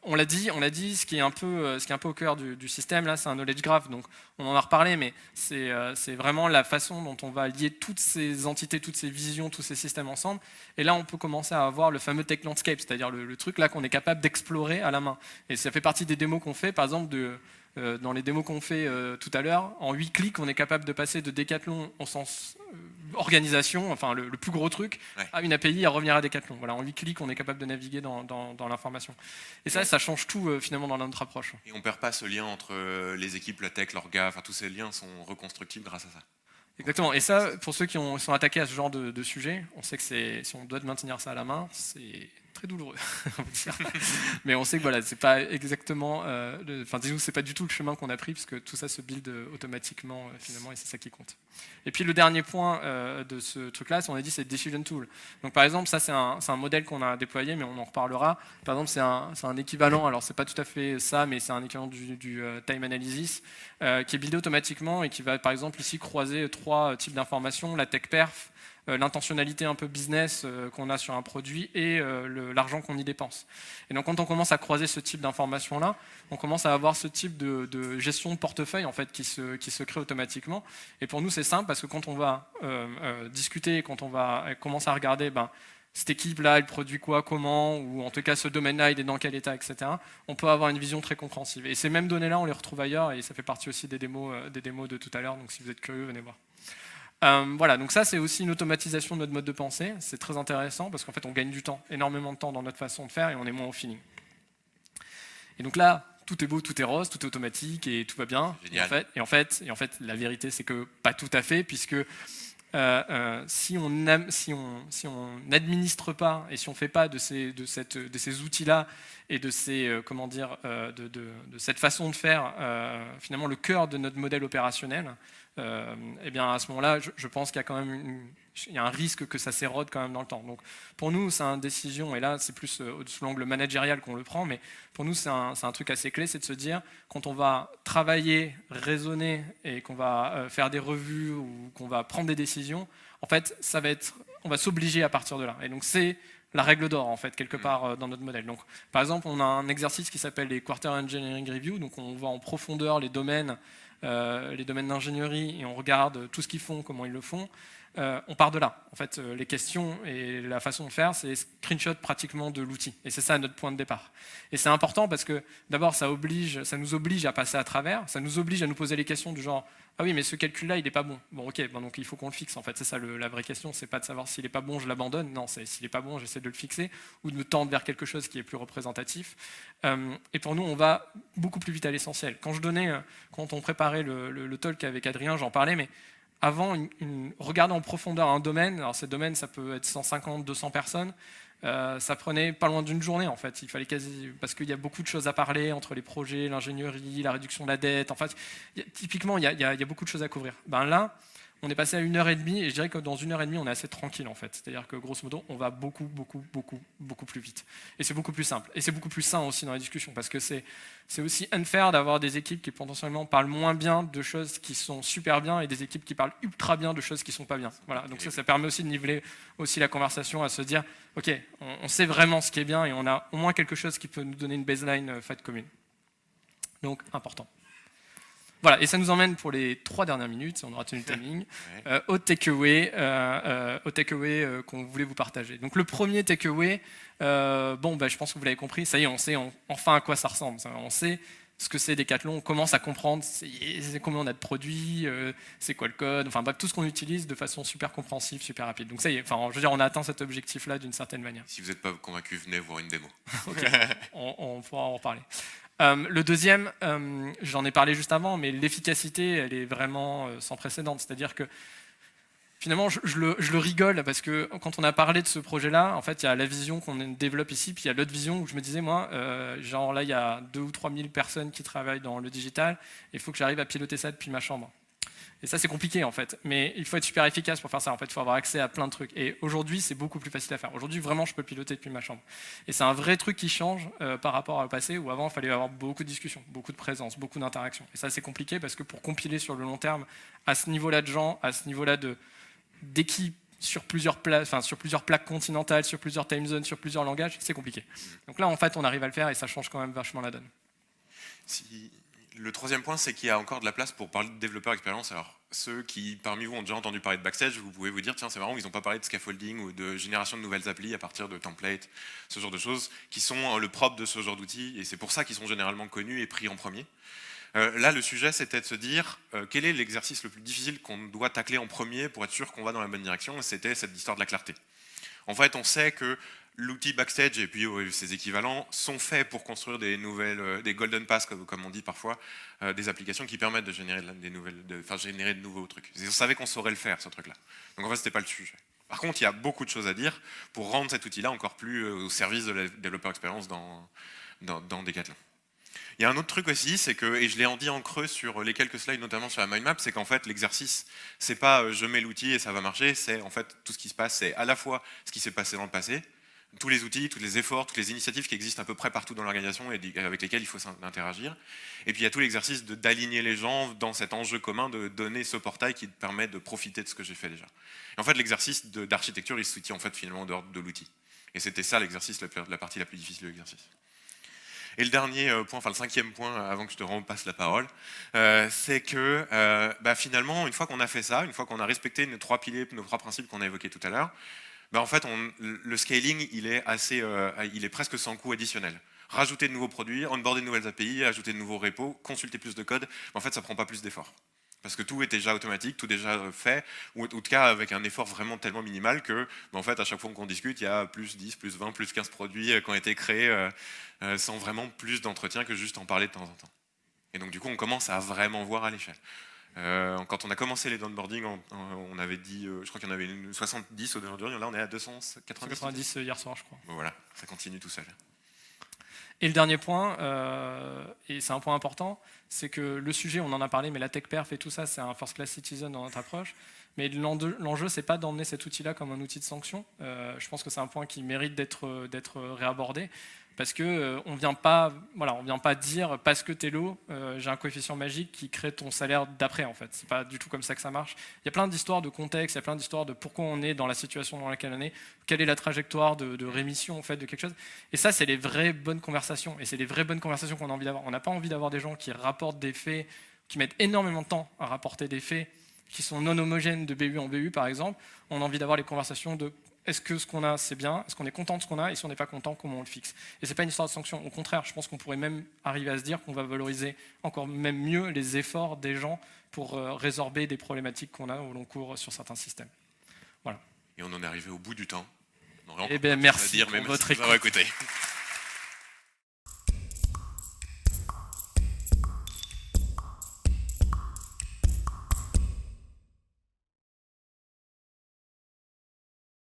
On l'a dit, ce qui est un peu au cœur du système, là, c'est un knowledge graph, donc on en a reparlé, mais c'est vraiment la façon dont on va lier toutes ces entités, toutes ces visions, tous ces systèmes ensemble, et là on peut commencer à avoir le fameux tech landscape, c'est-à-dire le truc là qu'on est capable d'explorer à la main, et ça fait partie des démos qu'on fait, par exemple dans les démos qu'on fait tout à l'heure, en 8 clics, on est capable de passer de Decathlon au sens organisation, enfin le plus gros truc, à une API à revenir à Decathlon. Voilà, en 8 clics, on est capable de naviguer dans l'information. Et ça change tout finalement dans notre approche.
Et on ne perd pas ce lien entre les équipes, la tech, l'orga, enfin tous ces liens sont reconstructibles grâce à ça.
Exactement. Et ça, pour ceux qui sont attaqués à ce genre de sujet, on sait que si on doit maintenir ça à la main, c'est très douloureux. Mais on sait que voilà, c'est pas exactement, disons que c'est pas du tout le chemin qu'on a pris, parce que tout ça se build automatiquement finalement, et c'est ça qui compte. Et puis le dernier point de ce truc-là, on a dit, c'est decision tool. Donc par exemple, ça c'est un modèle qu'on a déployé, mais on en reparlera. Par exemple, c'est un équivalent. Alors c'est pas tout à fait ça, mais c'est un équivalent du time analysis qui est buildé automatiquement et qui va par exemple ici croiser 3 types d'informations: la tech perf, l'intentionnalité un peu business qu'on a sur un produit et l'argent qu'on y dépense. Et donc quand on commence à croiser ce type d'informations-là, on commence à avoir ce type de gestion de portefeuille en fait, qui se crée automatiquement. Et pour nous, c'est simple parce que quand on va discuter, quand on va commencer à regarder cette équipe-là, elle produit quoi, comment, ou en tout cas ce domaine-là, il est dans quel état, etc. On peut avoir une vision très compréhensive. Et ces mêmes données-là, on les retrouve ailleurs, et ça fait partie aussi des démos de tout à l'heure, donc si vous êtes curieux, venez voir. Voilà, donc ça c'est aussi une automatisation de notre mode de pensée, c'est très intéressant, parce qu'en fait on gagne du temps, énormément de temps dans notre façon de faire, et on est moins au feeling. Et donc là, tout est beau, tout est rose, tout est automatique, et tout va bien. Et en fait, la vérité c'est que pas tout à fait, puisque si on n'administre pas et si on ne fait pas de ces outils-là et de cette façon de faire finalement le cœur de notre modèle opérationnel, et bien à ce moment-là, je pense qu'il y a quand même un risque que ça s'érode quand même dans le temps. Donc pour nous, c'est une décision, et là c'est plus sous l'angle managérial qu'on le prend, mais pour nous c'est un truc assez clé, c'est de se dire, quand on va travailler, raisonner et qu'on va faire des revues ou qu'on va prendre des décisions, en fait, on va s'obliger à partir de là. Et donc c'est la règle d'or en fait quelque part dans notre modèle. Donc par exemple, on a un exercice qui s'appelle les Quarter Engineering Review, donc on va en profondeur les domaines d'ingénierie et on regarde tout ce qu'ils font, comment ils le font. On part de là. En fait, les questions et la façon de faire, c'est screenshot pratiquement de l'outil. Et c'est ça notre point de départ. Et c'est important parce que d'abord, ça nous oblige à passer à travers, ça nous oblige à nous poser les questions du genre ah oui, mais ce calcul-là, il n'est pas bon. Bon, ok, donc il faut qu'on le fixe. En fait, c'est ça la vraie question. C'est pas de savoir s'il n'est pas bon, je l'abandonne. Non, c'est s'il n'est pas bon, j'essaie de le fixer ou de me tendre vers quelque chose qui est plus représentatif. Et pour nous, on va beaucoup plus vite à l'essentiel. Quand on préparait le talk avec Adrien, j'en parlais, mais avant, regarder en profondeur un domaine, alors ces domaines, ça peut être 150, 200 personnes, ça prenait pas loin d'une journée en fait. Il fallait parce qu'il y a beaucoup de choses à parler entre les projets, l'ingénierie, la réduction de la dette. En fait, typiquement, il y a beaucoup de choses à couvrir. Là, on est passé à 1h30 et je dirais que dans 1h30, on est assez tranquille en fait. C'est-à-dire que grosso modo, on va beaucoup plus vite. Et c'est beaucoup plus simple. Et c'est beaucoup plus sain aussi dans la discussion parce que c'est aussi unfair d'avoir des équipes qui potentiellement parlent moins bien de choses qui sont super bien et des équipes qui parlent ultra bien de choses qui sont pas bien. Voilà. Donc ça permet aussi de niveler aussi la conversation, à se dire, ok, on sait vraiment ce qui est bien et on a au moins quelque chose qui peut nous donner une baseline faite commune. Donc important. Voilà, et ça nous emmène pour les 3 dernières minutes, on aura tenu le timing, au takeaway qu'on voulait vous partager. Donc le premier takeaway, je pense que vous l'avez compris, ça y est, on sait enfin à quoi ça ressemble. On sait ce que c'est Decathlon, on commence à comprendre combien on a de produits, c'est quoi le code, enfin bref, tout ce qu'on utilise de façon super compréhensive, super rapide. Donc ça y est, je veux dire, on a atteint cet objectif-là d'une certaine manière.
Si vous n'êtes pas convaincu, venez voir une démo.
Ok, on pourra en reparler. Le deuxième, j'en ai parlé juste avant, mais l'efficacité, elle est vraiment sans précédent. C'est-à-dire que finalement, je le rigole parce que quand on a parlé de ce projet-là, en fait, il y a la vision qu'on développe ici, puis il y a l'autre vision où je me disais, moi, là, il y a 2 ou 3 000 personnes qui travaillent dans le digital, et il faut que j'arrive à piloter ça depuis ma chambre. Et ça, c'est compliqué en fait, mais il faut être super efficace pour faire ça. En fait, il faut avoir accès à plein de trucs. Et aujourd'hui, c'est beaucoup plus facile à faire. Aujourd'hui, vraiment, je peux le piloter depuis ma chambre. Et c'est un vrai truc qui change par rapport au passé, où avant, il fallait avoir beaucoup de discussions, beaucoup de présence, beaucoup d'interactions. Et ça, c'est compliqué parce que pour compiler sur le long terme, à ce niveau-là de gens, à ce niveau-là d'équipes, sur plusieurs plaques continentales, sur plusieurs time zones, sur plusieurs langages, c'est compliqué. Donc là, en fait, on arrive à le faire et ça change quand même vachement la donne.
Le troisième point, c'est qu'il y a encore de la place pour parler de développeur expérience. Alors, ceux qui, parmi vous, ont déjà entendu parler de Backstage, vous pouvez vous dire, tiens, c'est marrant, ils n'ont pas parlé de scaffolding ou de génération de nouvelles applis à partir de templates, ce genre de choses, qui sont le propre de ce genre d'outils, et c'est pour ça qu'ils sont généralement connus et pris en premier. Là, le sujet, c'était de se dire, quel est l'exercice le plus difficile qu'on doit tacler en premier pour être sûr qu'on va dans la bonne direction, et c'était cette histoire de la clarté. En fait, on sait que l'outil Backstage et puis ses équivalents sont faits pour construire des golden pass, comme on dit parfois, des applications qui permettent de générer générer de nouveaux trucs. Et on savait qu'on saurait le faire, ce truc-là. Donc en fait, c'était pas le sujet. Par contre, il y a beaucoup de choses à dire pour rendre cet outil-là encore plus au service de la développeur expérience dans Decathlon. Il y a un autre truc aussi, c'est que, et je l'ai dit en creux sur les quelques slides, notamment sur la mind map, c'est qu'en fait l'exercice, c'est pas je mets l'outil et ça va marcher, c'est en fait tout ce qui se passe, c'est à la fois ce qui s'est passé dans le passé, tous les outils, tous les efforts, toutes les initiatives qui existent à peu près partout dans l'organisation et avec lesquelles il faut interagir. Et puis il y a tout l'exercice d'aligner les gens dans cet enjeu commun de donner ce portail qui te permet de profiter de ce que j'ai fait déjà. Et en fait, l'exercice d'architecture, il se situe en fait finalement dehors de l'outil. Et c'était ça l'exercice, la partie la plus difficile de l'exercice. Et le dernier point, enfin le 5e point, avant que je te repasse la parole, c'est que finalement, une fois qu'on a fait ça, une fois qu'on a respecté nos 3 piliers, nos 3 principes qu'on a évoqués tout à l'heure, en fait, le scaling, il est presque sans coût additionnel. Rajouter de nouveaux produits, onboarder de nouvelles API, ajouter de nouveaux repos, consulter plus de code, en fait, ça ne prend pas plus d'efforts. Parce que tout est déjà automatique, tout est déjà fait, ou en tout cas avec un effort vraiment tellement minimal que, en fait, à chaque fois qu'on discute, il y a plus 10, plus 20, plus 15 produits qui ont été créés sans vraiment plus d'entretien que juste en parler de temps en temps. Et donc, du coup, on commence à vraiment voir à l'échelle. Quand on a commencé les onboarding, on avait dit, je crois qu'il y en avait 70 au onboarding, là on est à
290 hier soir, je crois.
Bon, voilà, ça continue tout seul.
Et le dernier point, et c'est un point important, c'est que le sujet, on en a parlé, mais la tech perf et tout ça, c'est un first class citizen dans notre approche. Mais l'enjeu, c'est pas d'emmener cet outil-là comme un outil de sanction. Je pense que c'est un point qui mérite d'être réabordé. Parce qu'on ne vient pas dire parce que t'es low, j'ai un coefficient magique qui crée ton salaire d'après en fait. C'est pas du tout comme ça que ça marche. Il y a plein d'histoires de contexte, il y a plein d'histoires de pourquoi on est dans la situation dans laquelle on est, quelle est la trajectoire de rémission en fait de quelque chose. Et ça, c'est les vraies bonnes conversations. Et c'est les vraies bonnes conversations qu'on a envie d'avoir. On n'a pas envie d'avoir des gens qui rapportent des faits, qui mettent énormément de temps à rapporter des faits qui sont non homogènes de BU en BU par exemple. On a envie d'avoir les conversations de est-ce que ce qu'on a, c'est bien? Est-ce qu'on est content de ce qu'on a? Et si on n'est pas content, comment on le fixe? Et ce n'est pas une histoire de sanction. Au contraire, je pense qu'on pourrait même arriver à se dire qu'on va valoriser encore même mieux les efforts des gens pour résorber des problématiques qu'on a au long cours sur certains systèmes. Voilà.
Et on en est arrivé au bout du temps.
Merci pour votre écoute.